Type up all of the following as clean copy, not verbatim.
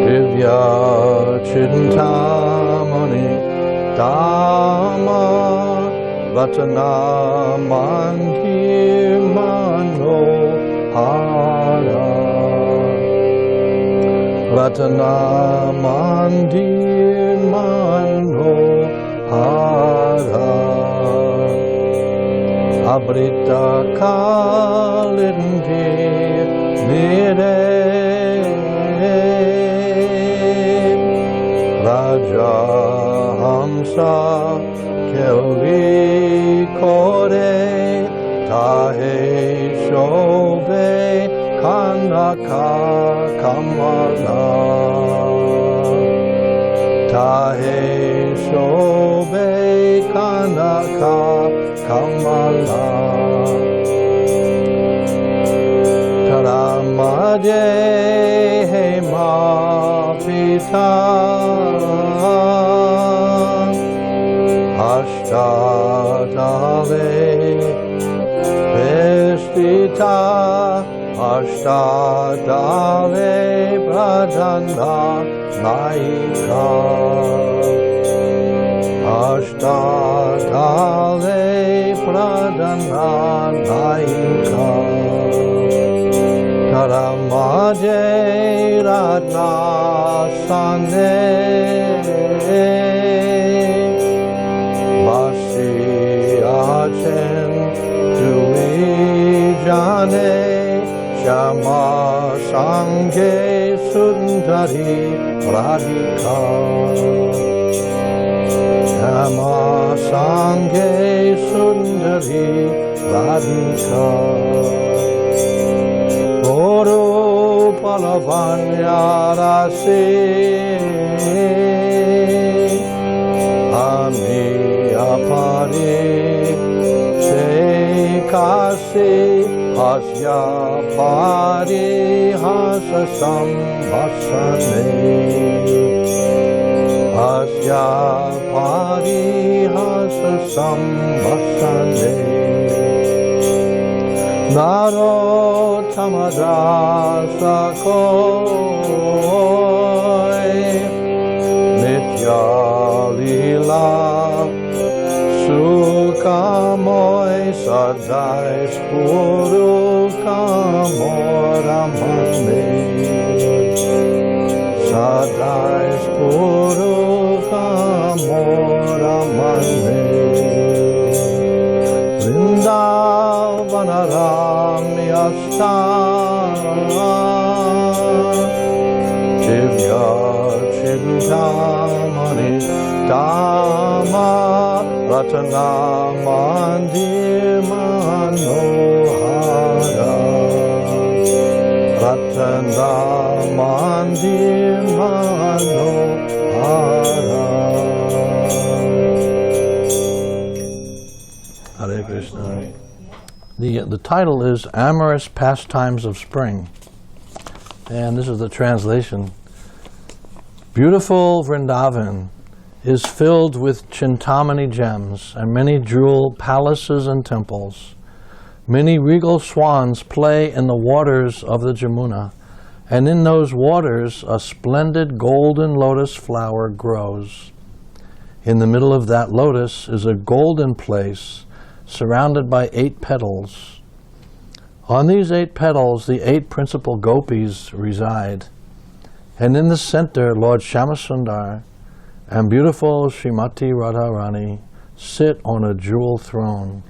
Divya Chintamani Dhamma Ratana Mandir Manohara Ratana Mandir Manohara Abrita Kalindir Nire Raja Hamsa Kelvi Kore Tahe Shobe Kanaka Kamala Tahe Shobe Kanaka Kamala Taramade Hema Pita Ashtadale Vestita Ashtadale Pradhana Naika Ashtadale Pradhana Naika Karamaje Radna Sane Vasi Achen Tui Jane Shama Sanghe Sundari Radhika Shama Sanghe Sundari Radhika Guru Palavanya Rasi Ami Apari Shekasi Asya Pari Hasasam Vasane Asya Pari Hasasam Vasane Naro Tamadasa Koi Nitya Lila Sukhamoy Sadai Spuru Kamoramane Sadai Spuru Kamoramane Vrindavanaram Yasta Divya Chintamani Dhamma Ratana Mandir Manohara Ratana Mandir Manohara. Hare Krishna. The title is Amorous Pastimes of Spring, and this is the translation. Beautiful Vrindavan is filled with Chintamani gems and many jewel palaces and temples. Many regal swans play in the waters of the Jamuna, and in those waters a splendid golden lotus flower grows. In the middle of that lotus is a golden place surrounded by 8 petals. On these 8 petals the 8 principal gopis reside, and in the center Lord Shyamasundar and beautiful Srimati Radharani sit on a jewel throne.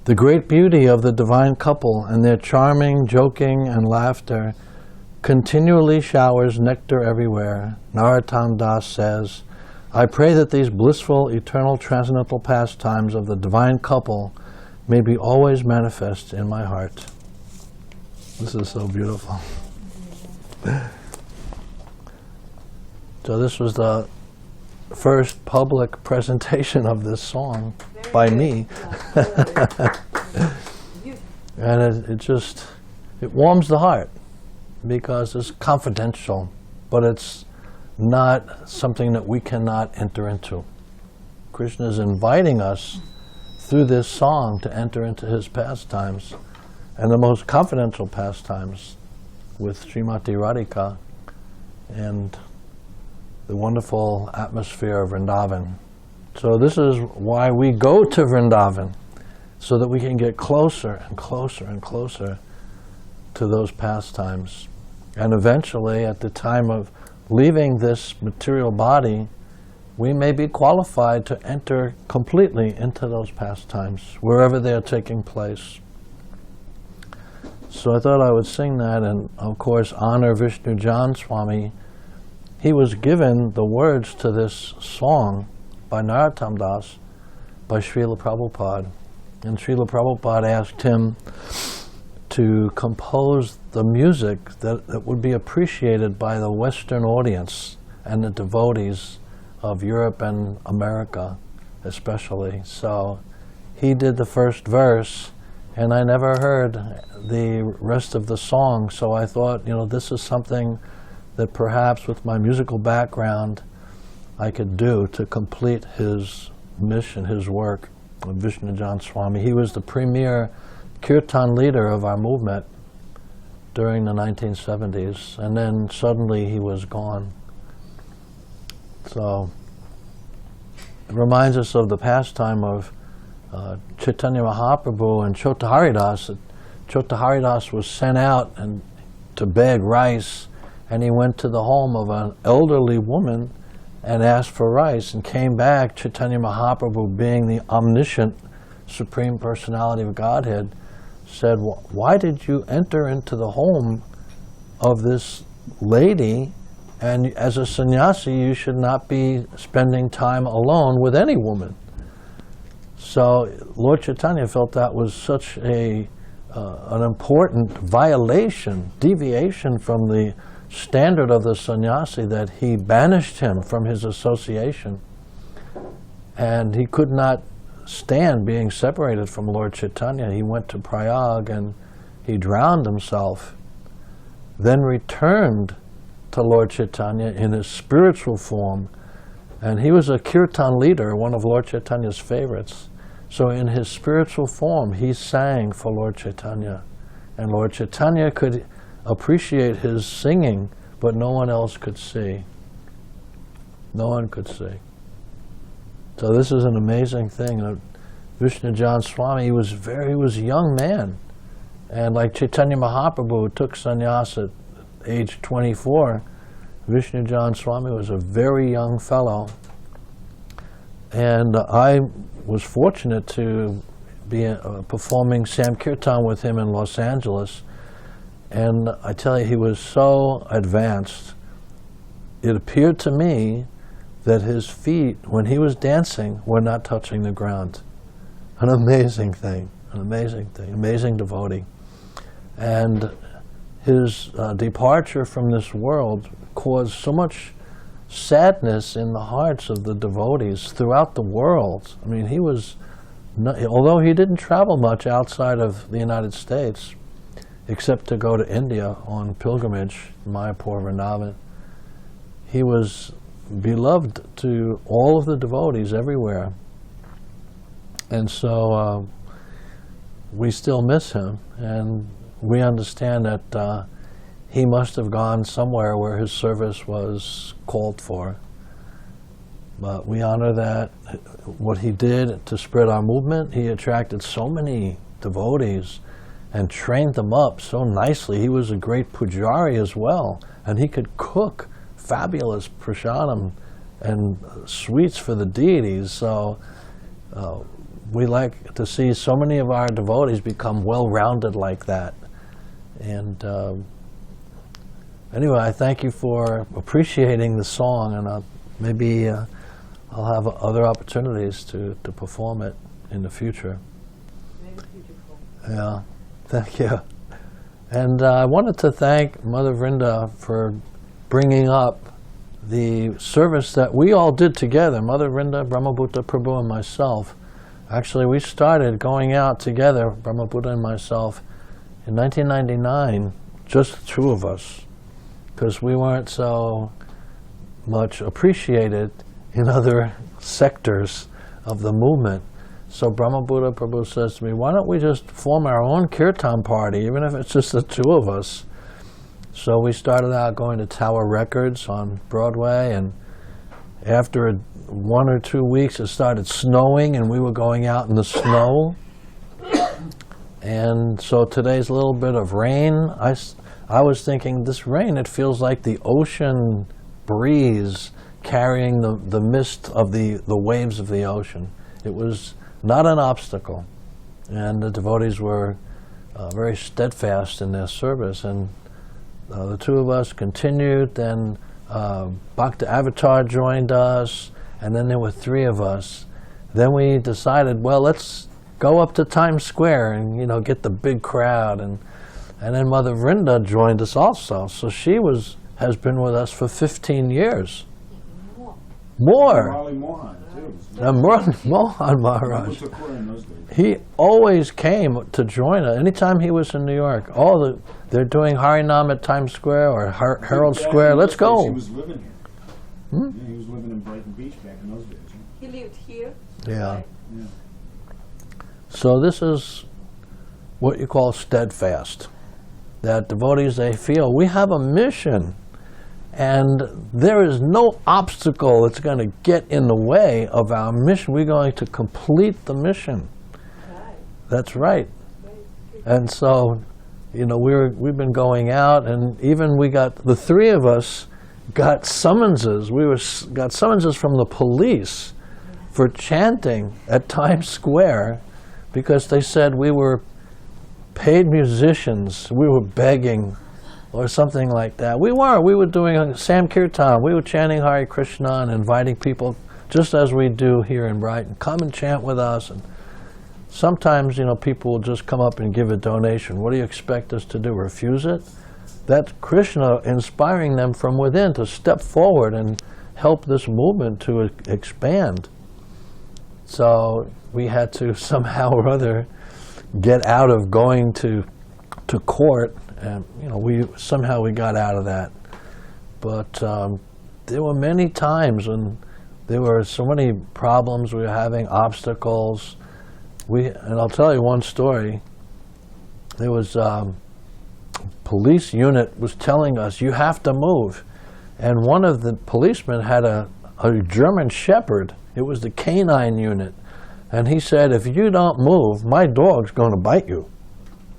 The great beauty of the divine couple and their charming joking and laughter continually showers nectar everywhere. Narottam Das says, I pray that these blissful, eternal, transcendental pastimes of the divine couple may be always manifest in my heart. This is so beautiful. So this was the first public presentation of this song by me. And it warms the heart because it's confidential, but it's not something that we cannot enter into. Krishna is inviting us through this song to enter into his pastimes, and the most confidential pastimes with Srimati Radhika and the wonderful atmosphere of Vrindavan. So this is why we go to Vrindavan, so that we can get closer and closer and closer to those pastimes. And eventually, at the time of leaving this material body, we may be qualified to enter completely into those pastimes, wherever they are taking place. So I thought I would sing that and, of course, honor Vishnu Jan Swami. He was given the words to this song by Narottam Das, by Srila Prabhupada. And Srila Prabhupada asked him to compose the music that would be appreciated by the Western audience and the devotees of Europe and America especially. So he did the first verse, and I never heard the rest of the song, so I thought, this is something that perhaps with my musical background I could do to complete his mission, his work of Vishnu Jan Swami. He was the premier kirtan leader of our movement during the 1970s, and then suddenly he was gone. So it reminds us of the pastime of Chaitanya Mahaprabhu and Chota Haridas. Chota Haridas was sent out to beg rice, and he went to the home of an elderly woman and asked for rice, and came back. Chaitanya Mahaprabhu, being the omniscient Supreme Personality of Godhead, said, why did you enter into the home of this lady? And as a sannyasi, you should not be spending time alone with any woman. So Lord Chaitanya felt that was such an important violation, deviation from the standard of the sannyasi, that he banished him from his association. And he could not stand being separated from Lord Chaitanya. He went to Prayag and he drowned himself, then returned to Lord Chaitanya in his spiritual form. And he was a kirtan leader, one of Lord Chaitanya's favorites. So in his spiritual form, he sang for Lord Chaitanya. And Lord Chaitanya could appreciate his singing, but no one else could see. No one could see. So this is an amazing thing. Vishnu Jan Swami, he was a young man. And like Chaitanya Mahaprabhu, who took sannyas at age 24, Vishnu Jan Swami was a very young fellow. And I was fortunate to be performing Sankirtana with him in Los Angeles. And I tell you, he was so advanced. It appeared to me that his feet, when he was dancing, were not touching the ground. An amazing thing, amazing devotee. And his departure from this world caused so much sadness in the hearts of the devotees throughout the world. I mean, although he didn't travel much outside of the United States, except to go to India on pilgrimage, Mayapur, Vrindavan, he was beloved to all of the devotees everywhere. And so we still miss him, and we understand that he must have gone somewhere where his service was called for. But we honor that, what he did to spread our movement. He attracted so many devotees and trained them up so nicely. He was a great pujari as well, and he could cook fabulous prasadam and sweets for the deities. So we like to see so many of our devotees become well-rounded like that. And anyway, I thank you for appreciating the song, and maybe I'll have other opportunities to perform it in the future. Yeah, thank you. And I wanted to thank Mother Vrinda for bringing up the service that we all did together, Mother Vrinda, Brahmabhuta Prabhu, and myself. Actually, we started going out together, Brahmabhuta and myself, in 1999, just the two of us, because we weren't so much appreciated in other sectors of the movement. So Brahmabuddha Prabhu says to me, why don't we just form our own kirtan party, even if it's just the two of us? So we started out going to Tower Records on Broadway, and after 1 or 2 weeks it started snowing and we were going out in the snow. And so today's a little bit of rain. I was thinking, this rain, it feels like the ocean breeze carrying the mist of the waves of the ocean. It was not an obstacle. And the devotees were very steadfast in their service. And the two of us continued. Then Bhakti Avatar joined us. And then there were 3 of us. Then we decided, well, let's go up to Times Square and, you know, get the big crowd. And then Mother Vrinda joined us also. So she has been with us for 15 years. More. Mohan, too. Mohan Maharaj. He always came to join us. Anytime he was in New York, they're doing Harinam at Times Square or Herald Square. Let's go. He was living here. Yeah, he was living in Brighton Beach back in those days. He lived here? Yeah. Right. Yeah. So this is what you call steadfast. That devotees, they feel we have a mission, and there is no obstacle that's going to get in the way of our mission. We're going to complete the mission. Right. That's right. And so, you know, we've been going out, and even we got, the 3 of us got summonses. Got summonses from the police for chanting at Times Square because they said we were paid musicians. We were begging or something like that. We were doing Sankirtana. We were chanting Hare Krishna and inviting people, just as we do here in Brighton, come and chant with us. And sometimes, you know, people will just come up and give a donation. What do you expect us to do? Refuse it? That's Krishna inspiring them from within to step forward and help this movement to expand. So we had to somehow or other get out of going to court, and you know, we got out of that. But there were many times when there were so many problems. We were having obstacles. And I'll tell you one story. There was police unit was telling us, you have to move. And one of the policemen had a German Shepherd. It was the canine unit. And he said, if you don't move, my dog's going to bite you.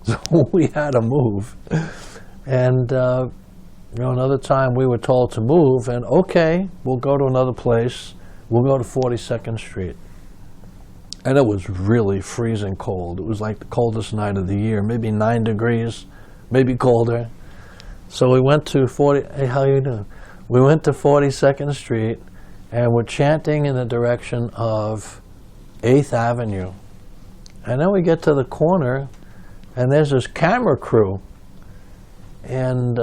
So we had to move. And you know, another time we were told to move, and okay, we'll go to another place. We'll go to 42nd Street. And it was really freezing cold. It was like the coldest night of the year, maybe 9 degrees, maybe colder. So we went to hey, how you doing? We went to 42nd Street, and we're chanting in the direction of 8th Avenue. And then we get to the corner, and there's this camera crew. And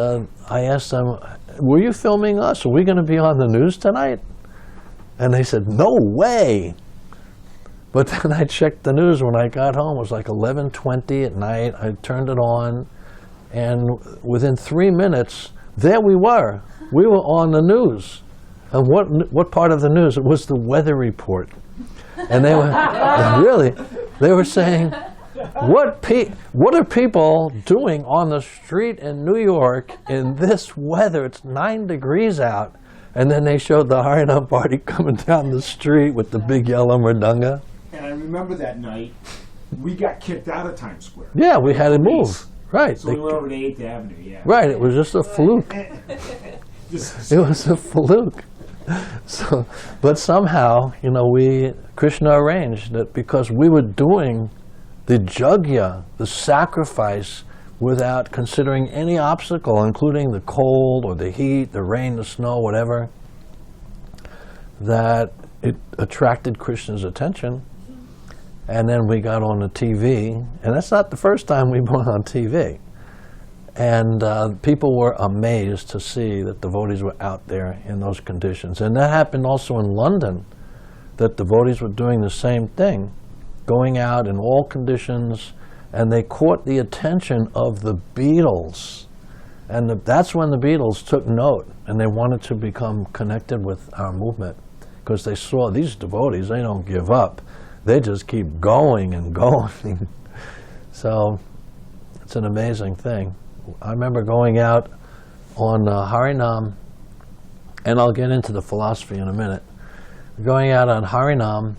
I asked them, were you filming us? Are we going to be on the news tonight? And they said, no way. But then I checked the news when I got home. It was like 11:20 at night. I turned it on, and within 3 minutes, there we were. We were on the news. And what part of the news? It was the weather report. And they were really, they were saying, what are people doing on the street in New York in this weather? It's 9 degrees out. And then they showed the Harinam party coming down the street with the big yellow mridanga. And I remember that night, we got kicked out of Times Square. Yeah, we had to move. Right. So we went over to 8th Avenue, yeah. Right, it was just a fluke. It was a fluke. So, but somehow, you know, Krishna arranged that because we were doing the yajna, the sacrifice, without considering any obstacle, including the cold or the heat, the rain, the snow, whatever, that it attracted Krishna's attention. And then we got on the TV, and that's not the first time we've been on TV. And people were amazed to see that devotees were out there in those conditions. And that happened also in London, that devotees were doing the same thing, going out in all conditions, and they caught the attention of the Beatles. And that's when the Beatles took note, and they wanted to become connected with our movement, because they saw these devotees, they don't give up. they just keep going and going. So it's an amazing thing. I remember going out on Harinam, and I'll get into the philosophy in a minute. Going out on Harinam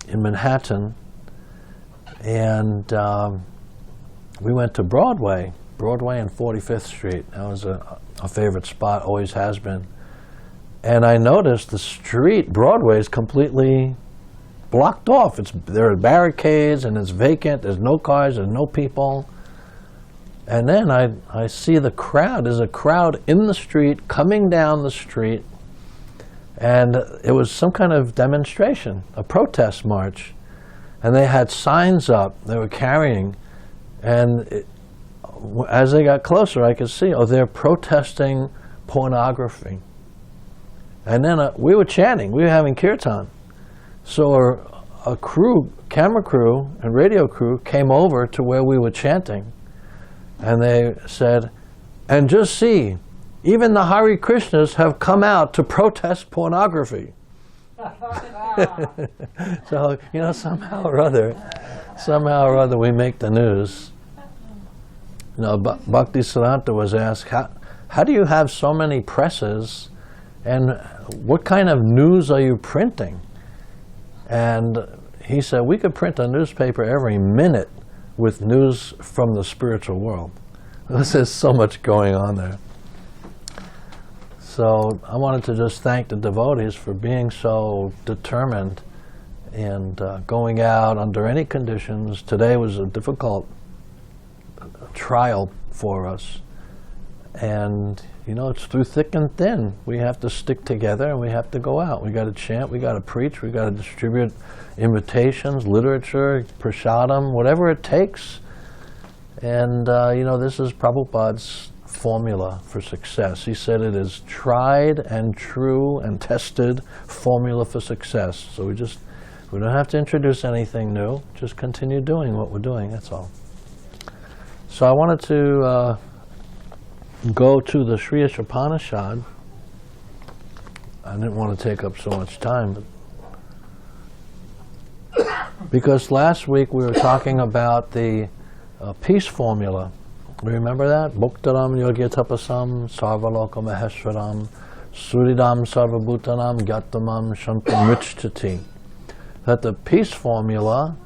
in Manhattan, and we went to Broadway and 45th Street. That was a favorite spot, always has been. And I noticed the street, Broadway, is completely blocked off. There are barricades and it's vacant. There's no cars, there's no people. And then I see the crowd. There's a crowd in the street, coming down the street. And it was some kind of demonstration, a protest march. And they had signs up they were carrying. And as they got closer, I could see, they're protesting pornography. And then we were chanting, we were having kirtan. So a crew, camera crew and radio crew came over to where we were chanting. And they said, and just see, even the Hare Krishnas have come out to protest pornography. So, somehow or other we make the news. Bhakti Siddhanta was asked, how do you have so many presses, and what kind of news are you printing? And he said, we could print a newspaper every minute with news from the spiritual world. There's so much going on there. So I wanted to just thank the devotees for being so determined and going out under any conditions. Today was a difficult trial for us. And, it's through thick and thin. We have to stick together and we have to go out. We got to chant, we got to preach, we got to distribute invitations, literature, prasadam, whatever it takes. And, this is Prabhupada's formula for success. He said it is tried and true and tested formula for success. So we don't have to introduce anything new. Just continue doing what we're doing, that's all. So I wanted to go to the Sri Upanishad. I didn't want to take up so much time, because last week we were talking about the peace formula. Remember that? Bhuktaram yogyatapasam sarvaloka maheshwaram suridam sarvabhutanam gyatamam shantam richtati. That the peace formula,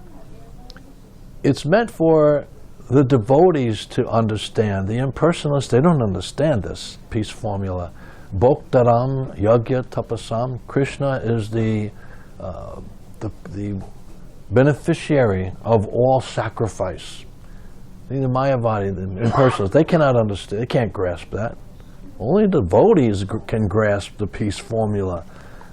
it's meant for the devotees to understand. The impersonalists, they don't understand this peace formula. Bhoktaram yagya tapasam. Krishna is the beneficiary of all sacrifice. The Mayavadi, the impersonalists, they cannot understand, they can't grasp that. Only devotees can grasp the peace formula,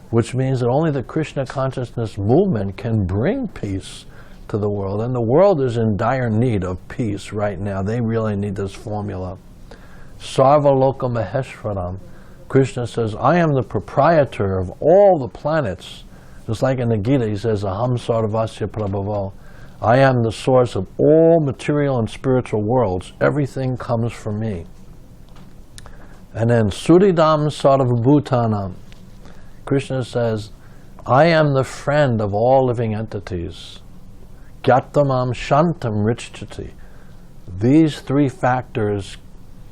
which means that only the Krishna consciousness movement can bring peace to the world. And the world is in dire need of peace right now. They really need this formula. Sarvaloka Maheshwaram. Krishna says, I am the proprietor of all the planets. Just like in the Gita, he says, Aham Sarvasya Prabhavo. I am the source of all material and spiritual worlds. Everything comes from me. And then Suridam Sarvabhutanam. Krishna says, I am the friend of all living entities. Gyatamam Shantam Richchati. These three factors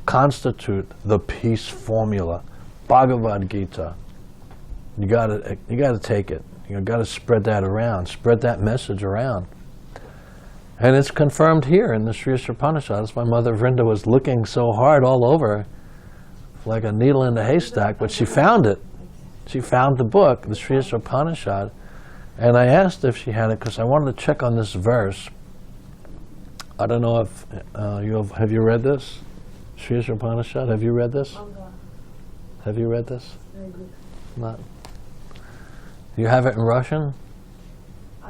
constitute the peace formula. Bhagavad Gita. You gotta take it. You gotta spread that around. Spread that message around. And it's confirmed here in the Sri Upanishad. That's why Mother Vrinda was looking so hard all over, like a needle in a haystack, but she found it. She found the book, the Sri Upanishad. And I asked if she had it because I wanted to check on this verse. I don't know if have you read this? Sri Upanishad, have you read this? Have you read this? Not. You have it in Russian?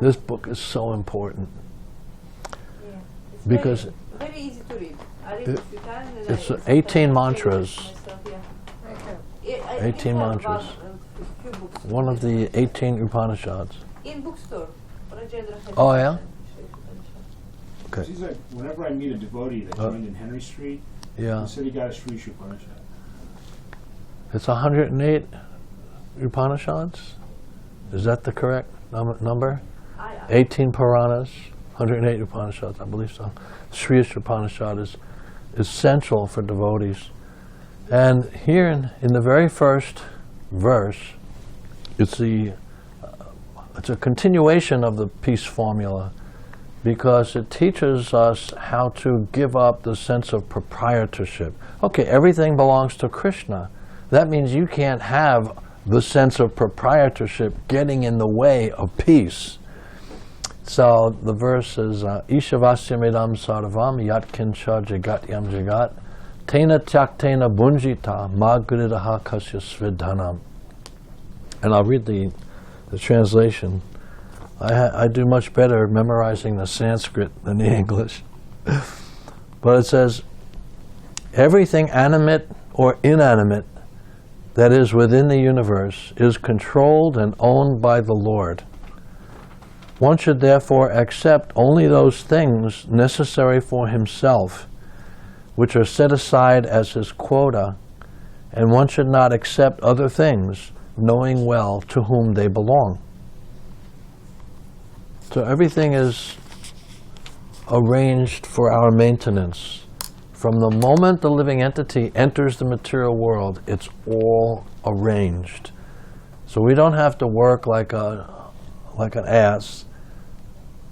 This book is so important. Yeah. It's Because very easy to read. it's 18 mantras. Myself, yeah. I 18 have mantras. few books. One of the 18 Upanishads. In bookstore. Oh, yeah? Okay. She's like, whenever I meet a devotee that joined in Henry Street, Yeah. he said he got a Sri Upanishad. It's 108 Upanishads? Is that the correct number? I 18 Puranas, 180 Upanishads, I believe so. Sri Upanishad is central for devotees. And here in the very first verse, it's a continuation of the peace formula, because it teaches us how to give up the sense of proprietorship. Okay, everything belongs to Krishna. That means you can't have the sense of proprietorship getting in the way of peace. So the verse is Ishavasyamidam sarvam yatkincha jagatyam jagat tena tyaktena bunjita magridaha kasya svidhanam. And I'll read the translation. I do much better memorizing the Sanskrit than the English. But it says, everything animate or inanimate that is within the universe is controlled and owned by the Lord. One should therefore accept only those things necessary for himself, which are set aside as his quota, and one should not accept other things, knowing well to whom they belong. So everything is arranged for our maintenance. From the moment the living entity enters the material world, it's all arranged. So we don't have to work like an ass.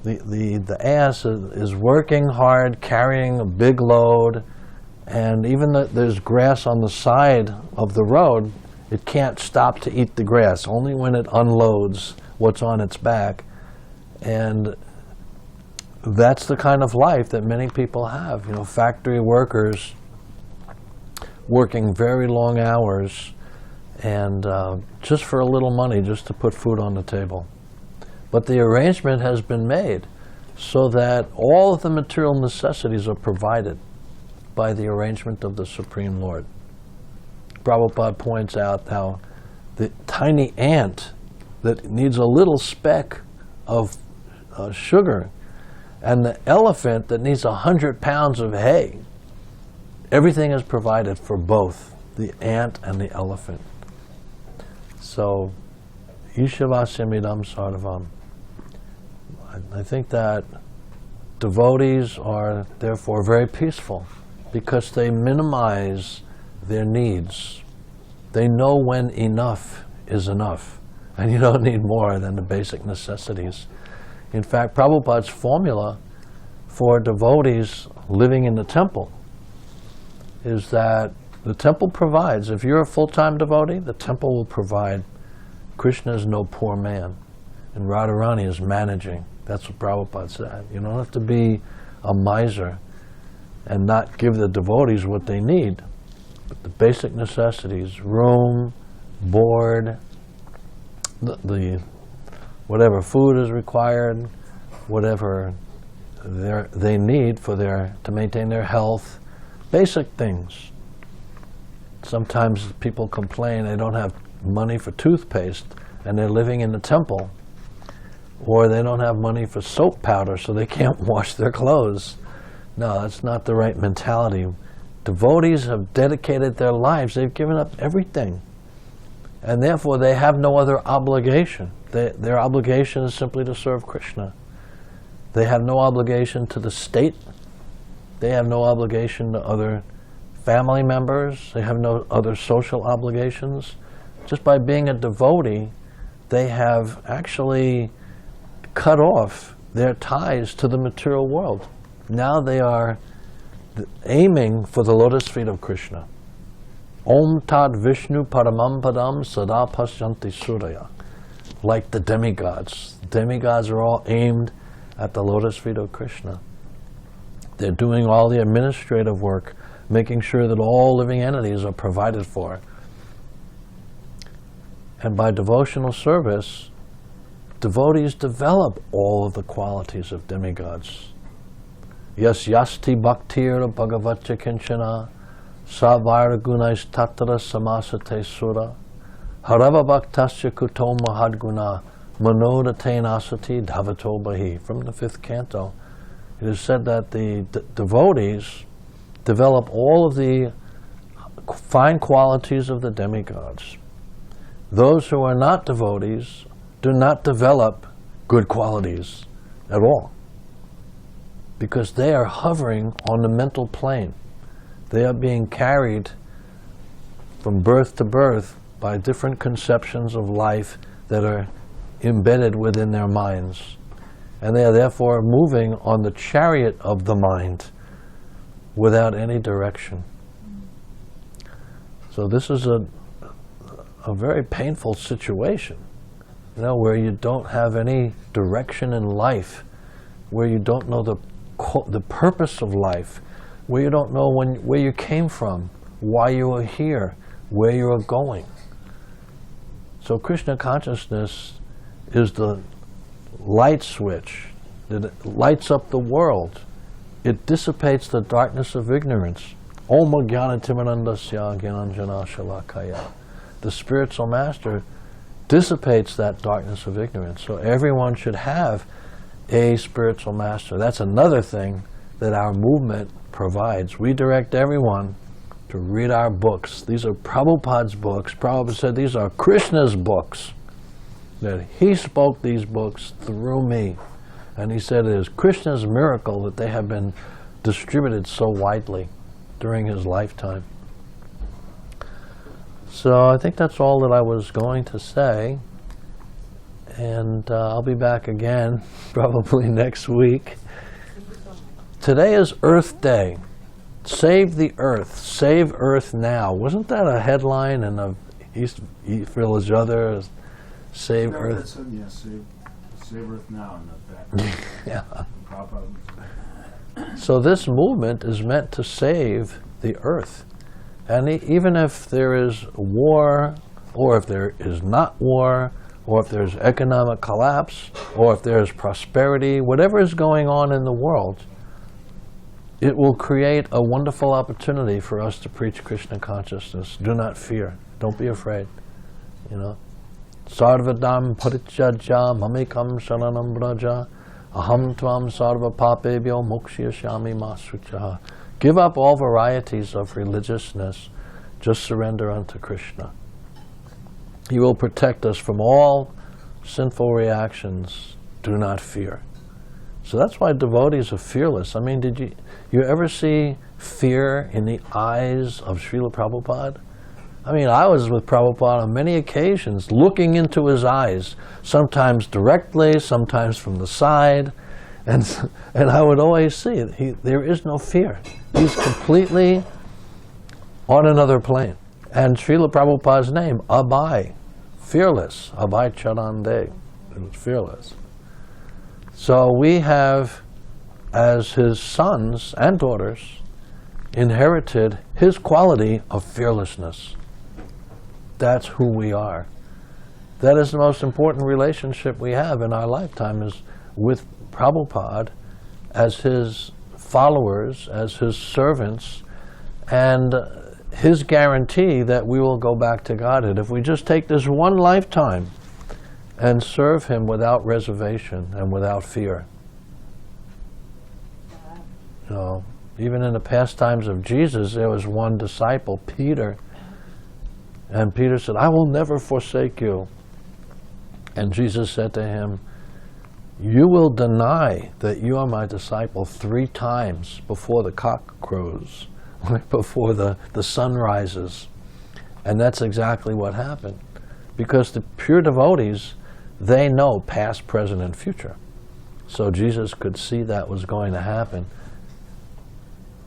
The ass is working hard, carrying a big load, and even though there's grass on the side of the road, it can't stop to eat the grass, only when it unloads what's on its back. And that's the kind of life that many people have. You know, factory workers working very long hours and just for a little money, just to put food on the table. But the arrangement has been made so that all of the material necessities are provided by the arrangement of the Supreme Lord. Prabhupada points out how the tiny ant that needs a little speck of sugar and the elephant that needs 100 pounds of hay, everything is provided for both the ant and the elephant. So, Ishavasyamidam sarvam. I think that devotees are therefore very peaceful because they minimize their needs. They know when enough is enough, and you don't need more than the basic necessities. In fact, Prabhupada's formula for devotees living in the temple is that the temple provides. If you're a full-time devotee, the temple will provide. Krishna is no poor man, and Radharani is managing. That's what Prabhupada said. You don't have to be a miser and not give the devotees what they need. But the basic necessities, room, board, the whatever food is required, whatever they need to maintain their health, basic things. Sometimes people complain they don't have money for toothpaste and they're living in the temple, or they don't have money for soap powder so they can't wash their clothes. No, that's not the right mentality. Devotees have dedicated their lives. They've given up everything. And therefore they have no other obligation. Their obligation is simply to serve Krishna. They have no obligation to the state. They have no obligation to other family members. They have no other social obligations. Just by being a devotee, they have actually cut off their ties to the material world. Now they are aiming for the lotus feet of Krishna. Om Tad Vishnu Paramam Padam Sada Pasyanti Suraya. Like the demigods. Demigods are all aimed at the lotus feet of Krishna. They're doing all the administrative work, making sure that all living entities are provided for. And by devotional service, devotees develop all of the qualities of demigods. Yas yasti bhaktir bhagavatya kinchana savara gunais tattara samasate sura harava bhaktasya kuto mahadguna manodate nasati dhavato bahi. From the 5th canto, it is said that the devotees develop all of the fine qualities of the demigods. Those who are not devotees do not develop good qualities at all. Because they are hovering on the mental plane. They are being carried from birth to birth by different conceptions of life that are embedded within their minds. And they are therefore moving on the chariot of the mind without any direction. So this is a very painful situation, where you don't have any direction in life, where you don't know the purpose of life, where you don't know where you came from, why you are here, where you are going. So Krishna consciousness is the light switch that lights up the world. It dissipates the darkness of ignorance. Om Jnana Timirandasya Gyananjana Shalakaya. The spiritual master dissipates that darkness of ignorance. So everyone should have a spiritual master. That's another thing that our movement provides. We direct everyone to read our books. These are Prabhupada's books. Prabhupada said these are Krishna's books. That he spoke these books through me. And he said it is Krishna's miracle that they have been distributed so widely during his lifetime. So I think that's all that I was going to say. And I'll be back again probably next week. Today is Earth Day. Save the Earth. Save Earth now. Wasn't that a headline in the East Village Other? Save No, Earth. that's yeah, save Earth now. Not that. Yeah. Prabhupada. So this movement is meant to save the Earth. And even if there is war, or if there is not war, or if there's economic collapse, or if there's prosperity, whatever is going on in the world, it will create a wonderful opportunity for us to preach Krishna consciousness. Do not fear. Don't be afraid. Sarvadam parityaja mamekam sharanam braja aham tvam sarva papebhyo mokshayashami masuchaha. Give up all varieties of religiousness. Just surrender unto Krishna. He will protect us from all sinful reactions. Do not fear. So that's why devotees are fearless. I mean, did you ever see fear in the eyes of Srila Prabhupada? I mean, I was with Prabhupada on many occasions, looking into his eyes, sometimes directly, sometimes from the side, and I would always see it. There is no fear. He's completely on another plane. And Srila Prabhupada's name, Abhay, fearless, Abhay Charande, it was fearless. So we have, as his sons and daughters, inherited his quality of fearlessness. That's who we are. That is the most important relationship we have in our lifetime, is with Prabhupada as his followers, as his servants, and his guarantee that we will go back to Godhead. If we just take this one lifetime and serve him without reservation and without fear. Even in the pastimes of Jesus, there was one disciple, Peter, and Peter said, I will never forsake you. And Jesus said to him, you will deny that you are my disciple 3 times before the cock crows, before the sun rises. And that's exactly what happened. Because the pure devotees, they know past, present, and future. So Jesus could see that was going to happen.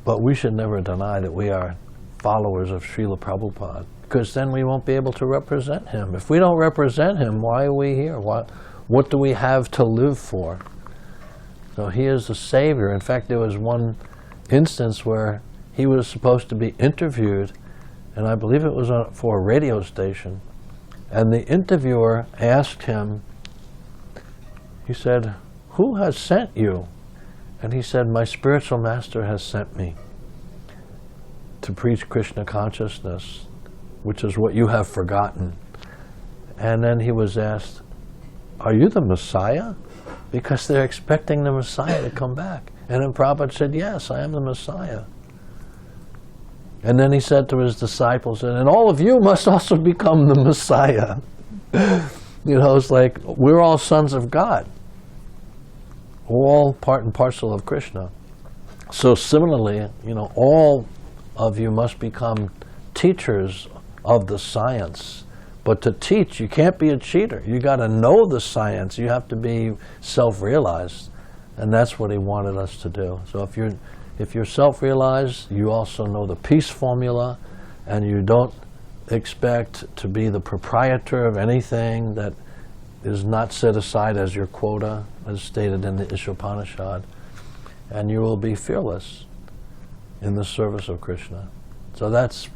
But we should never deny that we are followers of Srila Prabhupada, because then we won't be able to represent him. If we don't represent him, why are we here? What do we have to live for? So he is the Savior. In fact, there was one instance where he was supposed to be interviewed, and I believe it was for a radio station, and the interviewer asked him, he said, who has sent you? And he said, my spiritual master has sent me to preach Krishna consciousness, which is what you have forgotten. And then he was asked, are you the Messiah? Because they're expecting the Messiah to come back. And then Prabhupada said, yes, I am the Messiah. And then he said to his disciples, and all of you must also become the Messiah. It's like, we're all sons of God. all part and parcel of Krishna. So similarly, all of you must become teachers of the science. But to teach, you can't be a cheater. You got to know the science. You have to be self-realized. And that's what he wanted us to do. So if you're self-realized, you also know the peace formula, and you don't expect to be the proprietor of anything that is not set aside as your quota, as stated in the Ishopanishad. And you will be fearless in the service of Krishna. So that's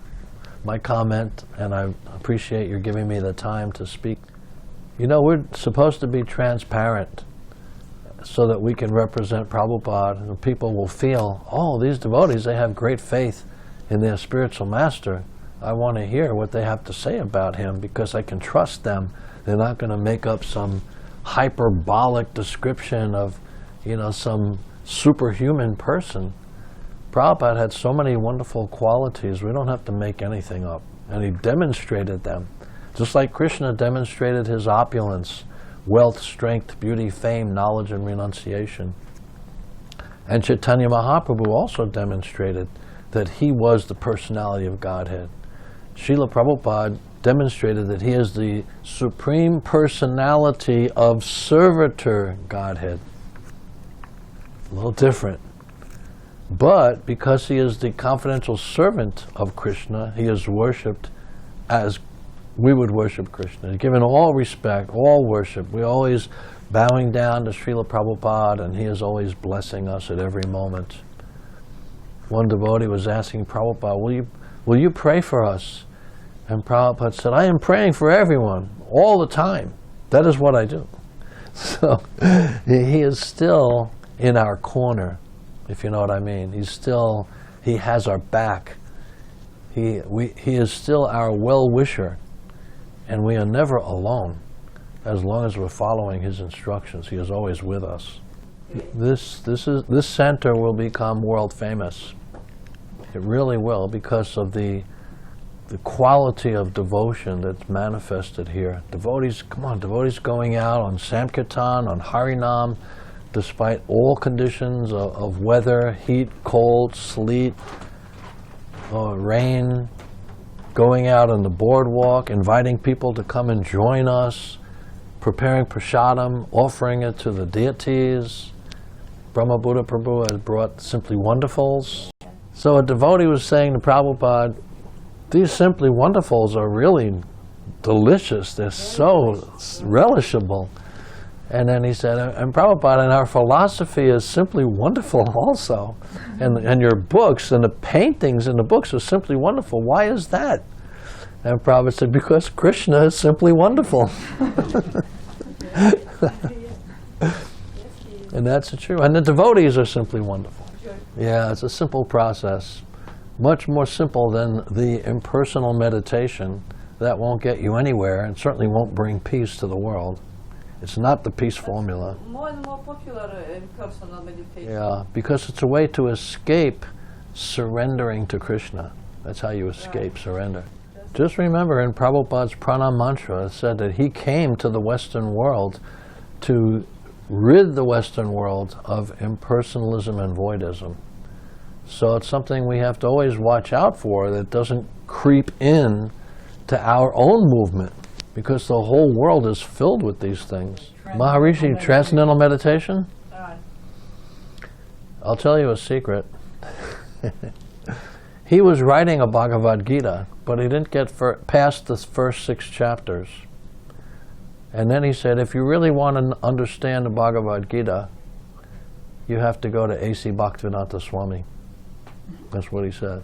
my comment, and I appreciate your giving me the time to speak. We're supposed to be transparent so that we can represent Prabhupada, and people will feel, oh, these devotees, they have great faith in their spiritual master. I want to hear what they have to say about him because I can trust them. They're not going to make up some hyperbolic description of, some superhuman person. Prabhupada had so many wonderful qualities, we don't have to make anything up. And he demonstrated them. Just like Krishna demonstrated his opulence, wealth, strength, beauty, fame, knowledge, and renunciation. And Chaitanya Mahaprabhu also demonstrated that he was the personality of Godhead. Srila Prabhupada demonstrated that he is the supreme personality of servitor Godhead. A little different. But because he is the confidential servant of Krishna, he is worshipped as we would worship Krishna. Given all respect, all worship. We're always bowing down to Srila Prabhupada, and he is always blessing us at every moment. One devotee was asking Prabhupada, will you pray for us? And Prabhupada said, I am praying for everyone, all the time. That is what I do. So he is still in our corner, if you know what I mean. He has our back. He is still our well-wisher, and we are never alone. As long as we're following his instructions, he is always with us. This center will become world famous. It really will, because of the quality of devotion that's manifested here. Devotees going out on Sankirtana, on Harinam, despite all conditions of weather, heat, cold, sleet, rain, going out on the boardwalk, inviting people to come and join us, preparing prasadam, offering it to the deities. Brahma Buddha Prabhu has brought Simply Wonderfuls. So a devotee was saying to Prabhupada, these Simply Wonderfuls are really delicious. They're so relishable. And then he said, and Prabhupada, and our philosophy is simply wonderful also. And your books and the paintings in the books are simply wonderful. Why is that? And Prabhupada said, because Krishna is simply wonderful. And that's true. And the devotees are simply wonderful. Yeah, it's a simple process. Much more simple than the impersonal meditation that won't get you anywhere and certainly won't bring peace to the world. It's not the peace formula. More and more popular in personal meditation. Yeah, because it's a way to escape surrendering to Krishna. That's how you escape surrender. Just remember, in Prabhupada's pranam mantra, it said that he came to the Western world to rid the Western world of impersonalism and voidism. So it's something we have to always watch out for, that doesn't creep in to our own movement, because the whole world is filled with these things. Maharishi, transcendental meditation? I'll tell you a secret. He was writing a Bhagavad Gita, but he didn't get past the first 6 chapters. And then he said, if you really want to understand the Bhagavad Gita, you have to go to A.C. Bhaktivedanta Swami. That's what he said.